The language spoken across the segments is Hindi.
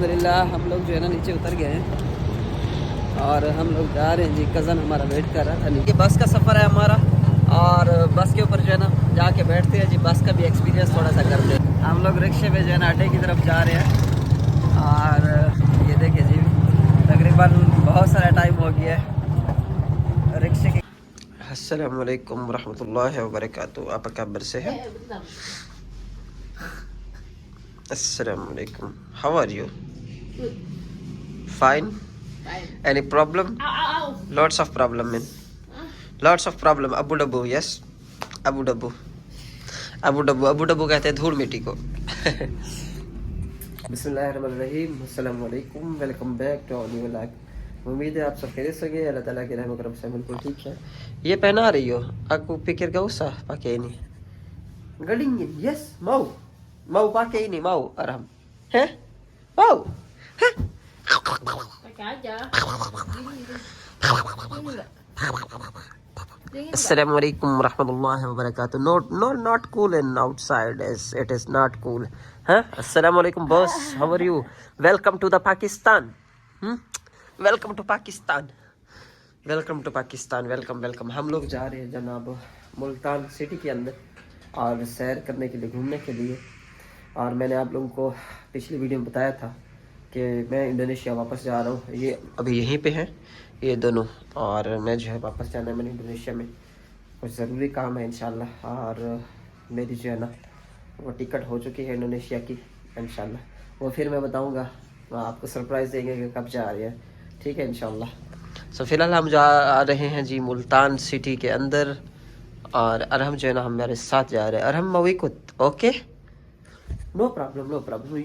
अल्हम्दुलिल्लाह हम लोग जो है ना नीचे उतर गए हैं और हम लोग जा रहे हैं जी। कज़न हमारा वेट कर रहा था। ये बस का सफ़र है हमारा और बस के ऊपर जो है ना जाके बैठते हैं जी। बस का भी एक्सपीरियंस थोड़ा सा करते हैं। हम लोग रिक्शे पे जो है ना अड्डे की तरफ जा रहे हैं और ये देखिए जी तकरीबन बहुत सारा टाइम हो गया है रिक्शे के। अस्सलाम वालेकुम रहमतुल्लाहि व बरकातहू। आप काबर से हैं? Assalamu alaikum. How are you? Good. Fine. Fine. Any problem? Ow, ow, ow. Lots of problem, man. Lots of problem. Abu Dhabi, yes. Abu Dhabi. Abu Dhabi. Abu Dhabi कहते हैं धूल मिट्टी को। बिस्मिल्लाहिर्रहमानिर्रहीम। अस्सलाम वालेकुम। Welcome back to new vlog. उम्मीद है आप सब खैरियत से होंगे। अल्लाह ताला के रहम करम से बिल्कुल ठीक है। ये पहना रही हो aku pikir gak usah pakai ini. Enggak dingin. Yes, mau. Mau pakai ini, mau Arham? Heh? Mau? Heh? Pakai aja. Assalamualaikum warahmatullahi wabarakatuh. Not cool in outside as it is not cool. Huh? Assalamualaikum boss. How are you? Welcome to the Pakistan. Welcome to Pakistan. Welcome to Pakistan. Welcome. हम लोग जा रहे हैं जनाब मुल्तान सिटी के अंदर और सैर करने के लिए, घूमने के लिए। और मैंने आप लोगों को पिछली वीडियो में बताया था कि मैं इंडोनेशिया वापस जा रहा हूँ। ये अभी यहीं पे हैं ये दोनों और मैं जो है वापस जाना है मैंने इंडोनेशिया में। कुछ ज़रूरी काम है इंशाल्लाह और मेरी जो है ना वो टिकट हो चुकी है इंडोनेशिया की इंशाल्लाह। वो फिर मैं बताऊँगा, आपको सरप्राइज़ देंगे कि कब जा रहे हैं, ठीक है इंशाल्लाह। सो फिलहाल हम जा रहे हैं जी मुल्तान सिटी के अंदर और अरहम जो है ना हमारे साथ जा रहे हैं। Arham mau ikut, oke? No problem.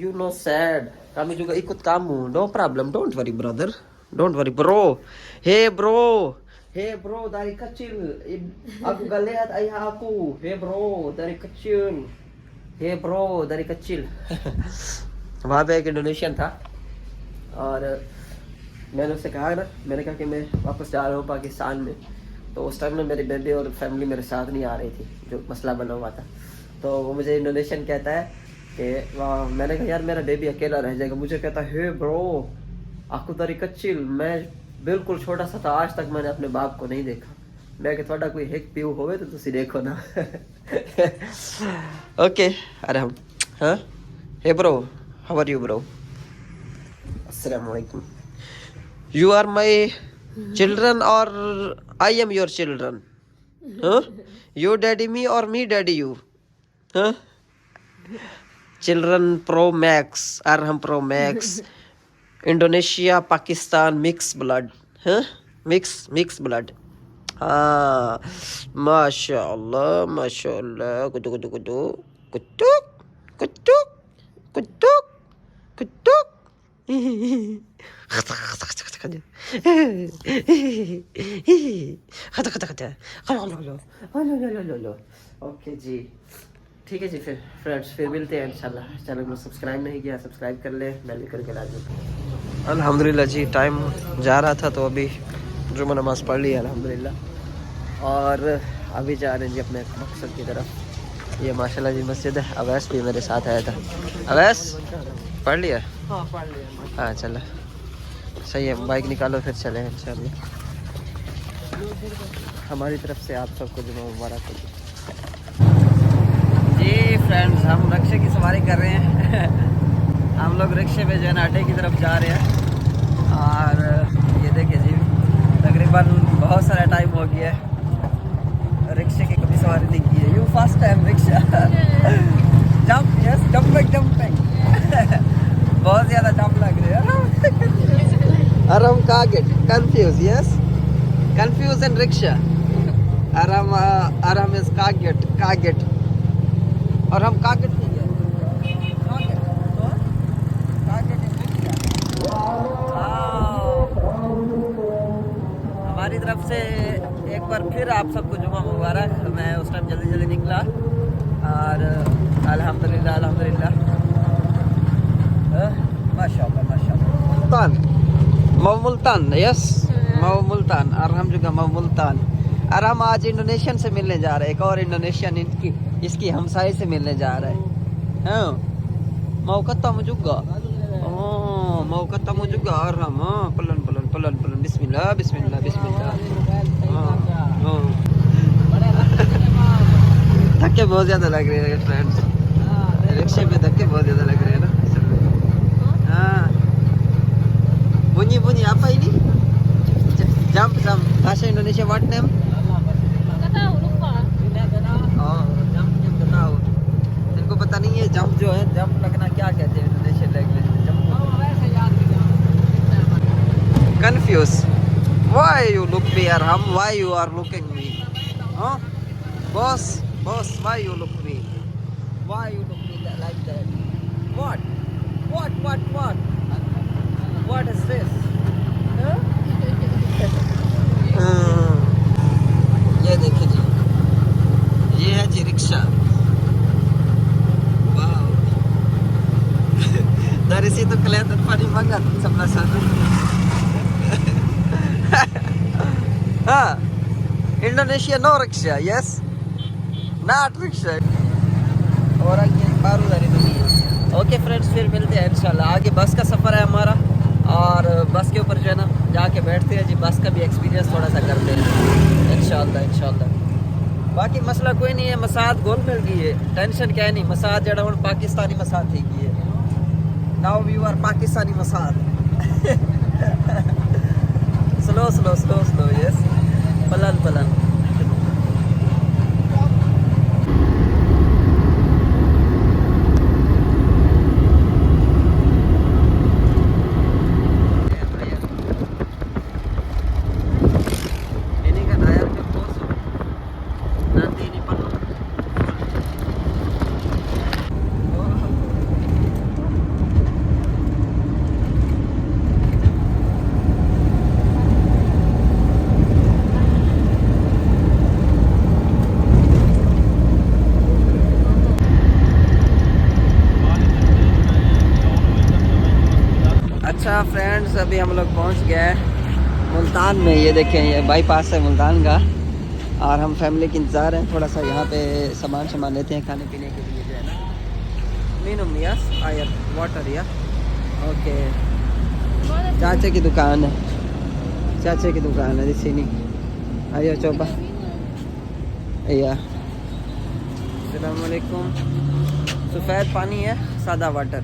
You no sad. Kami juga ikut kamu. No problem. Don't worry, brother. Don't worry, bro. Hey, bro. Dari kecil aku gak lihat ayah aku. Hey, bro. Dari kecil. वहाँ पे एक इंडोनेशियन था और मैंने उससे कहा ना, मैंने कहा कि मैं वापस जा रहा हूँ पाकिस्तान में। तो उस टाइम में मेरी बेबी और फैमिली मेरे साथ नहीं आ रही थी, जो मसला बना हुआ था। तो वो मुझे इंडोनेशियन कहता है कि मैंने कहा यार मेरा बेबी अकेला रह जाएगा। मुझे कहता है hey bro aku dari kecil, मैं बिल्कुल छोटा सा था, आज तक मैंने अपने बाप को नहीं देखा। मैं कि थोड़ा कोई हिक पीऊ होवे तो तुसी देखो ना। ओके अरे हम हाँ hey bro how are you bro? अस्सलाम वालेकुम। You are my children or I am your children? Huh? You daddy me or me daddy you? Huh? Children Pro Max, Arham Pro Max, Indonesia, Pakistan, mixed blood. Huh? Mixed blood. Ah, mashallah. Kutuk. Okay जी, ठीक है जी। फिर फ्रेंड्स फिर मिलते हैं इंशाल्लाह। चैनल को सब्सक्राइब नहीं किया सब्सक्राइब कर ले, बेल करके लाजमी। अल्हम्दुलिल्लाह जी टाइम जा रहा था तो अभी जुम्मा नमाज़ पढ़ ली अल्हम्दुलिल्लाह और अभी जा रहे हैं जी अपने मकसद की तरफ। ये माशाल्लाह जी मस्जिद है। अवैस भी मेरे साथ आया था। अवैस पढ़ लिया? हाँ पढ़ लिया। हाँ चलो सही है, बाइक निकालो फिर चले इंशाल्लाह। हमारी तरफ से आप सबको जुम्मा मुबारक हो जी। फ्रेंड्स हम रिक्शे की सवारी कर रहे हैं। हम लोग रिक्शे पे जो है ना अड्डे की तरफ जा रहे हैं और ये देखिए जी तकरीबन बहुत सारा टाइम हो गया है रिक्शे की कभी सवारी नहीं की है। You first time rickshaw? Jump yes jumping बहुत ज़्यादा जंप लग रही है। अरम कागेट confuse yes confuse in rickshaw. अरम इज कागेट और हम कागेट नहीं गए। हमारी तरफ से एक बार फिर आप सबको जुम्मा मुबारक। मैं उस टाइम जल्दी निकला और अल्हम्दुलिल्लाह माशाल्लाह। मुल्तान यस मुल्तान और हम juga mau मुल्तान। और हम आज इंडोनेशियन से मिलने जा रहे हैं। एक और इंडोनेशियन इसकी हमसाई से मिलने जा रहे हैं। हाँ mau ketemu juga। juga Arham. Pelan pelan pelan pelan. Bismillah bismillah bismillah. धक्के बहुत ज्यादा लग रहे हैं फ्रेंड्स, रिक्शे में धक्के बहुत ज्यादा लग रहे हैं ना. हाँ bunyi bunyi apa ini? Jump jump. Bahasa Indonesia what name? Nggak tahu, lupa. Oh jump jump tahu. इनको पता नहीं है जंप जो है, जंप लगना क्या कहते हैं इंडोनेशियन लैंग्वेज में. Jump confused. Why you look me, Arham? Why you are looking me? Huh? Boss, boss, why you look me? Why you look me like that? What? What is this? Huh? ये देखिए जी, ये है जी rickshaw. Wow. Dari situ kelihatan funny banget sebelah sana. हाँ, Indonesia no rickshaw, yes not rickshaw. और ये बारूदारी नहीं है. ओके फ्रेंड्स, फिर मिलते हैं इंशाल्लाह. आगे बस का सफ़र है हमारा, और बस के ऊपर जो है ना जाके बैठते हैं जी, बस का भी एक्सपीरियंस थोड़ा सा करते हैं इंशाल्लाह. बाकी मसला कोई नहीं है, मसाद गोल मिल गई है, टेंशन क्या नहीं. मसाद जड़ा हूँ पाकिस्तानी मसाद थी की है. नाउ वी आर पाकिस्तानी मसाद. Slow yes, pelan pelan. Ini kan airnya kosong, nanti ini penuh. अच्छा फ्रेंड्स, अभी हम लोग पहुंच गए मुल्तान में. ये देखें, ये बाईपास है मुल्तान का, और हम फैमिली के इंतज़ार हैं. थोड़ा सा यहाँ पे सामान लेते हैं खाने पीने के लिए जो है ना. मीनम यस आयर वाटर या ओके. चाचे की दुकान है, di sini. Ayo coba. Iya. Assalamualaikum. सफ़ेद पानी है, सादा वाटर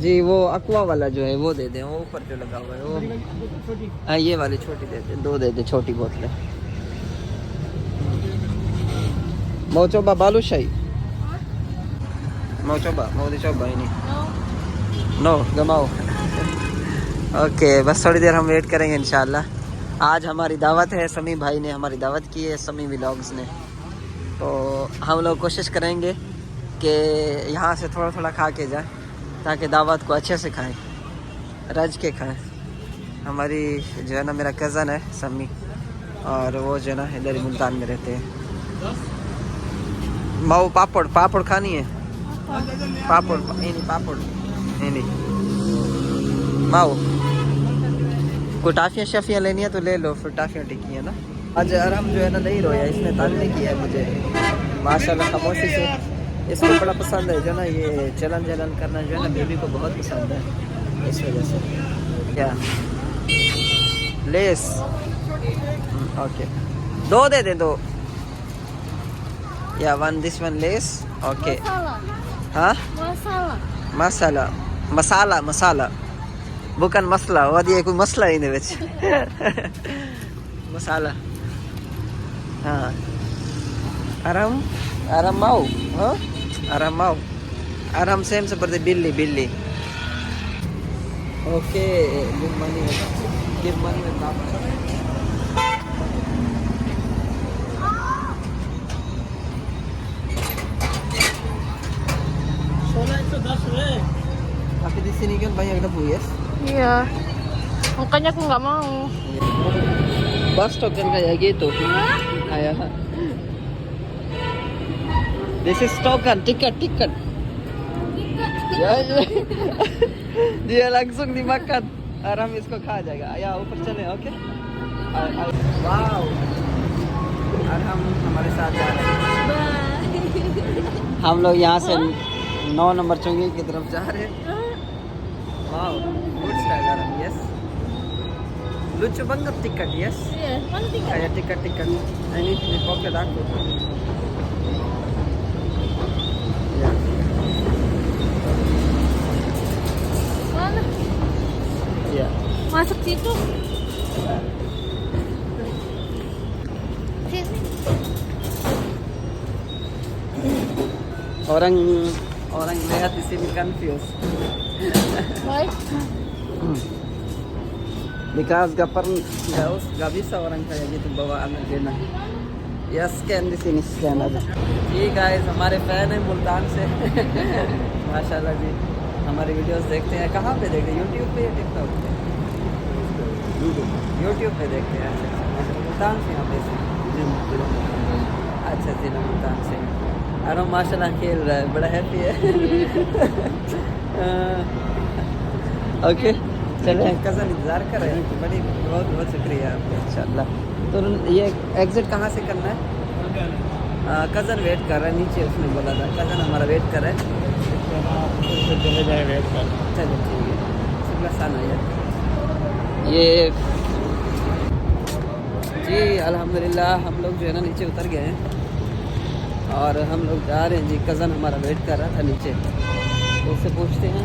जी. वो अक्वा वाला जो है वो दे दें, वो ऊपर जो लगा हुआ है वो. हाँ ये वाली छोटी दे दें, 2 दे दें छोटी बोतलें. mau coba balushay? mau dicoba ini? No, gak mau. Okay, बस थोड़ी देर हम वेट करेंगे इंशाल्लाह. आज हमारी दावत है, समी भाई ने हमारी दावत की है, समी व्लॉग्स ने. तो हम लोग कोशिश करेंगे कि यहाँ से थोड़ा थोड़ा खा के जाए, ताकि दावत को अच्छे से खाएं, रज के खाएं. हमारी जो है ना, मेरा कज़न है समी, और वो जो है ना इधर ही मुल्तान में रहते हैं. माओ पापड़ खानी है? पापड़ नहीं माओ. कोई टाफियाँ शफियाँ लेनी है तो ले लो, फिर टाफियाँ टिकी है ना. आज आराम जो है ना नहीं रोया, इसने तंग नहीं किया मुझे माशाल्लाह, खामोशी से. इसको बड़ा पसंद है जो ना ये चलन करना, जो है ना बेबी को बहुत पसंद है, इस वजह से. क्या लेस? ओके, 2 दे दे, 2 या 1 दिस 1 लेस. ओके. हाँ मसाला bukan masala. Wah dia कोई मसला ही नहीं बच्चे. मसाला. हाँ Aram mau, huh? Aram same seperti Billy. Oke, give money with Papa. Tapi di sini kan banyak debu, yes? Iya. Makanya aku nggak mau. Bus stop kan kayak gitu. Kayak this is token, tiket. Ya. Dia langsung dimakan. Aram इसको खा जाएगा. या ऊपर चले, ओके? वाओ. अरहम हमारे साथ जा रहे हैं. हम लोग यहाँ से 9 नंबर चुंगी की तरफ जा रहे हैं. Wow, good style. lucu banget tiket, yes. Iya, mana tiket? Kayak tiket. Nah, ini di pocket aku. Ya. Mana? Iya. Masuk situ. Sini. Orang lihat di sini confused. Baik. Because gak bisa orang kayak gitu bawa anak Jena. Ya scan di sini, scan aja. Ji guys, हमारे फैन हैं मुल्तान से. माशाल्लाह जी, हमारी वीडियोस देखते हैं. कहाँ पे देखते हैं? यूट्यूब पे या टिकटॉक पे? यूट्यूब पे देखते हैं. अच्छा, मुल्तान से यहाँ पे से. अच्छा जी, मुल्तान से. अरे माशाल्लाह खेल रहा है, बड़ा हैप्पी है. ओके, चले कज़न इंतज़ार कर रहे हैं. बड़ी बहुत बहुत शुक्रिया आपका, इंशाल्लाह. तो ये एग्जिट कहाँ से करना है? कज़न वेट कर रहा है नीचे, उसने बोला था कज़न हमारा वेट कर रहा है. चले जाए वेट कर. चलो ठीक है, शुक्ला सान है ये जी. अल्हम्दुलिल्लाह हम लोग जो है ना नीचे उतर गए हैं और हम लोग जा रहे हैं जी. कज़न हमारा वेट कर रहा था नीचे, तो उससे पूछते हैं.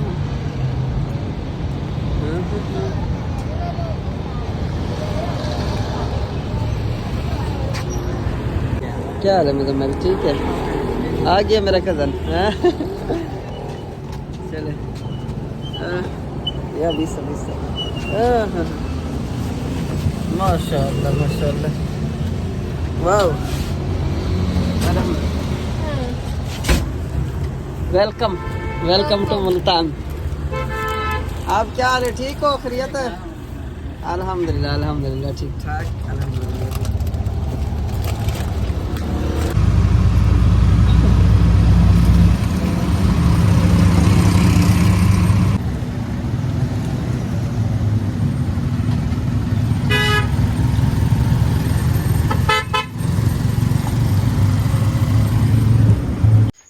क्या हाल है मुजम्मिल? ठीक है, आ गया मेरा कज़न. चले या 20 माशाअल्लाह माशाअल्लाह. Wow, welcome to Multan. आप क्या हाल है? ठीक हो? खैरियत है? अल्हम्दुलिल्लाह ठीक ठाक, अल्हम्दुलिल्लाह.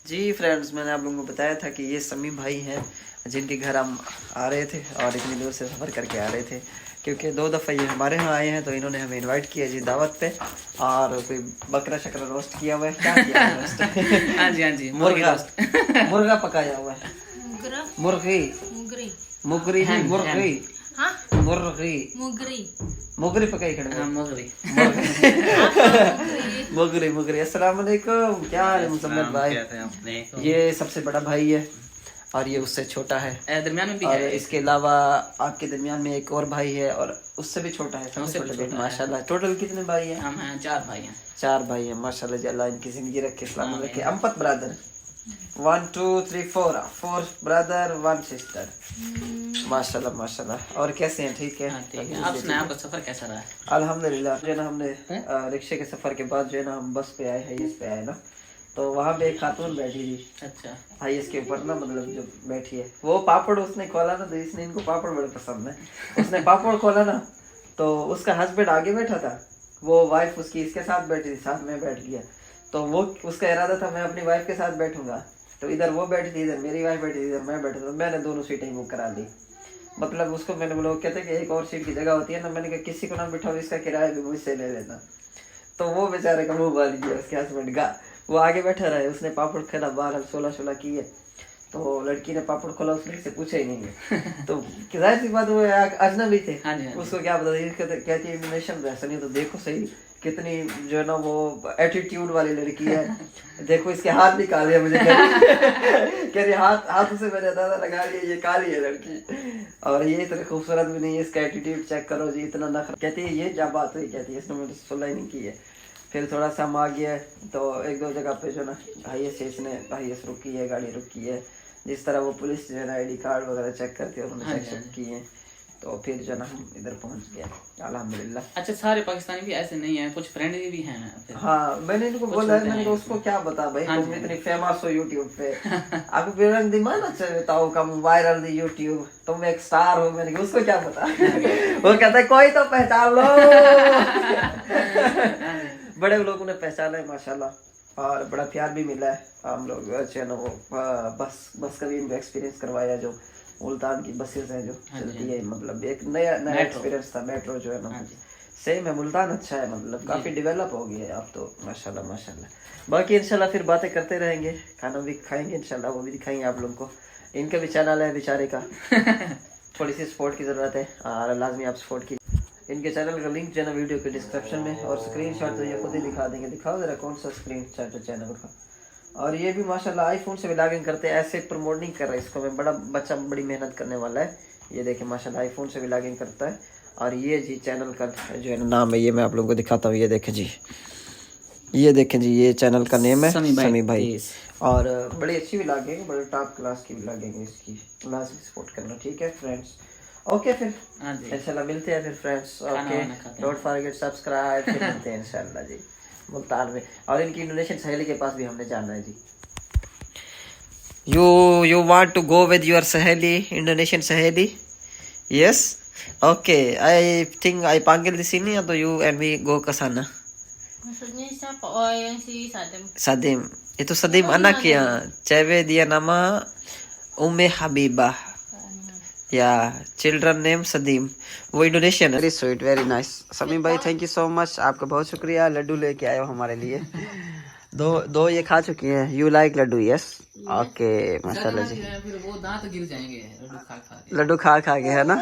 जी फ्रेंड्स, मैंने आप लोगों को बताया था कि ये समीम भाई हैं जिनके घर हम आ रहे थे और इतनी दूर से सफ़र करके आ रहे थे, क्योंकि 2 दफ़ा ये हमारे यहाँ आए हैं. तो इन्होंने हमें इनवाइट किया जी दावत पे, और कोई बकरा शकरा रोस्ट किया हुआ है. क्या किया है रोस्ट? हाँ जी मुर्गा पकाया हुआ है. मुर्गी मुगरी नहीं, मुर्गी मुगरी पकाई खड़े. मुगरी. अस्सलाम वालेकुम. क्या हाल है मुसम्मद भाई? ये सबसे बड़ा भाई है और ये उससे छोटा है. दरमियान में भी और है. इसके अलावा आपके दरमियान में एक और भाई है और उससे भी छोटा है. सबसे छोटा बेटा. माशाल्लाह. टोटल कितने भाई हैं? हम हैं 4 भाई हैं. 4 भाई हैं. माशाल्लाह जी, अल्लाह इनकी जिंदगी रखे, सलामत रखे. अम्पत ब्रदर 1 2 3 4 ब्रदर 1 सिस्टर. माशाल्लाह. और कैसे हैं? ठीक है. आप सुनाएं, आपका सफर कैसा रहा है? अल्हम्दुलिल्लाह. जो है ना, हमने रिक्शे के सफर के बाद जो है ना हम बस पे आए हैं, इस पे आए ना. तो वहाँ पे एक खातून बैठी थी. अच्छा. भाई इसके ऊपर ना, मतलब जो बैठी है वो पापड़ उसने खोला ना, तो इसने इनको पापड़ बड़े पसंद है. उसने पापड़ खोला ना, तो उसका हस्बैंड आगे बैठा था, वो वाइफ उसकी इसके साथ बैठी थी, साथ में बैठ गया. तो वो उसका इरादा था मैं अपनी वाइफ के साथ बैठूंगा. तो इधर वो बैठी थी, इधर मेरी वाइफ बैठी थी, इधर मैं बैठा था. मैंने दोनों सीटें बुक करा ली. मतलब उसको मैंने बोला, कहते कि एक और सीट की जगह होती है ना. मैंने कहा किसी को ना बिठाओ, इसका किराया भी मुझसे ले लेना. तो वो बेचारे का मुँह बाल गया उसके हस्बैंड का. वो आगे बैठा रहा है, उसने पापड़ खेला, बाहर 16 किए. तो लड़की ने पापड़ खोला, उसने से पूछा ही नहीं है. तो जाहिर सी बात, वो अजनबी थे. उसको क्या पता. कहती है ऐसा नहीं. तो देखो सही कितनी जो है ना वो एटीट्यूड वाली लड़की है. देखो इसके हाथ भी काले हैं. मुझे कह रही हाथ उसे मैंने अंदाजा लगा लिया, ये काली है लड़की. और ये इतनी खूबसूरत भी नहीं है. इसका एटीट्यूड चेक करो जी, इतना नखरा. कहती है ये क्या बात हुई? कहती है इसने मुझे सुलह नहीं की है. फिर थोड़ा सा हम आ गया, तो 1-2 जगह पे जो ना हाईएस इसने हाईएस रुकी है, गाड़ी रुकी है. जिस तरह वो पुलिस जो है ना ID कार्ड वगैरह चेक करती है, उन्होंने चेक किए. तो फिर जो ना हम इधर पहुंच गए, अल्हम्दुलिल्लाह. अच्छा, सारे पाकिस्तानी भी ऐसे नहीं है, कुछ फ्रेंडली भी हैं. हाँ, मैंने इनको बोला है, मैंने कहा उसको क्या बता भाई, तुम इतनी फेमस हो यूट्यूब पे, आपको बिरंग दिमाग चलता हो, कम वायरल दी यूट्यूब, तुम एक स्टार हो. मैंने कहा उसको क्या पता. वो कहता है कोई तो पहचान लो. बड़े लोगों ने पहचाना है माशाल्लाह, और बड़ा प्यार भी मिला है. हम लोग जो है ना वो बस का भी इनको एक्सपीरियंस करवाया, जो मुल्तान की बसेस हैं जो हाँ जी, चलती है, मतलब एक नया नया मेट्रो। एक्सपीरियंस था मेट्रो जो है ना। हाँ जी। सेम है, मुल्तान अच्छा है, मतलब काफी डेवलप हो गया है अब तो, माशाल्लाह माशाल्लाह। बाकी इंशाल्लाह फिर बातें करते रहेंगे, खाना भी खाएंगे इंशाल्लाह, वो भी दिखाएंगे आप लोगों को। इनका भी चैनल है बेचारे का, थोड़ी सी सपोर्ट की जरूरत है और लाजमी आप सपोर्ट की। इनके चैनल का लिंक जो है ना वीडियो के डिस्क्रिप्शन में, और स्क्रीनशॉट तो ये खुद ही दिखा देंगे। दिखाओ जरा कौन सा स्क्रीनशॉट है चैनल का। और ये भी माशाल्लाह आईफोन से व्लॉगिंग करते हैं, ऐसे प्रमोट नहीं कर रहा इसको मैं, बड़ा बच्चा बड़ी मेहनत करने वाला है। ये देखिए माशाल्लाह आईफोन से व्लॉगिंग करता है। और ये जी चैनल का जो है ना नाम है, ये मैं आप लोगों को दिखाता हूँ। ये देखें जी, ये देखें जी, ये चैनल का नेम है समी भाई। Yes. और बड़ी अच्छी व्लॉगिंग है, बड़े टॉप क्लास की व्लॉगिंग है इसकी, लाजमी सपोर्ट करना, ठीक है फ्रेंड्स। ओके फिर हाँ जी। इंशाल्लाह मिलते हैं फिर फ्रेंड्स। खाना ओके वाना खाते हैं। डोंट फॉरगेट सब्सक्राइब, फिर मिलते हैं इंशाल्लाह जी मुल्तान में। और इनकी इंडोनेशियन सहेली के पास भी हमने जाना है जी। You want to go with your सहेली, Indonesian सहेली? Yes. Okay, I think I panggil di sini atau you and we go ke sana. Maksudnya siapa? Oh, yang si Sadem. Sadim. Itu Sadim anaknya. Cewek dia nama Umme Habibah. या चिल्ड्रन नेम सदीम, वो इंडोनेशियन है। Very sweet, very nice. Sameem भाई थैंक यू सो मच, आपका बहुत शुक्रिया। लड्डू लेके आए हो हमारे लिए। दो ये खा चुकी हैं। You like laddoo? Yes. Okay माशाल्लाह जी। फिर वो दांत गिर जाएंगे लड्डू खा खा के। लड्डू खा खा के है ना।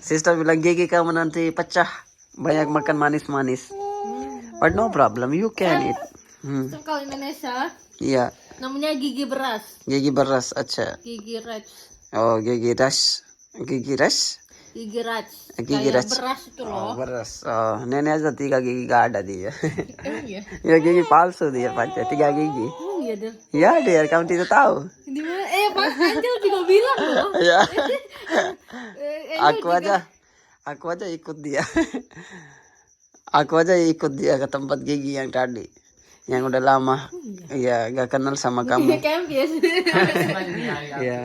Sister bilang gigi kamu nanti pecah, banyak makan manis-manis. But no problem, you can eat. Kalau Indonesia Iya, namanya gigi beras, gigi beras, अच्छा। gigi raj, Oh, gigi ras, gigi ras. gigi raj. Gigi Kayak ras. beras itu Oh, loh. beras. Oh, nenek aja 3 gigi gak ada dia. Emang iya? Ya gigi palsu dia pacar, 3 gigi. Emang iya Del? Ya dia, kamu tidak tahu. Di mana? Pas Angel juga bilang loh. Ya, Angel aku aja ikut dia. Aku aja ikut dia ke tempat gigi yang tadi, yang udah lama. Iya, gak kenal sama kamu. Kayak biasa. Iya.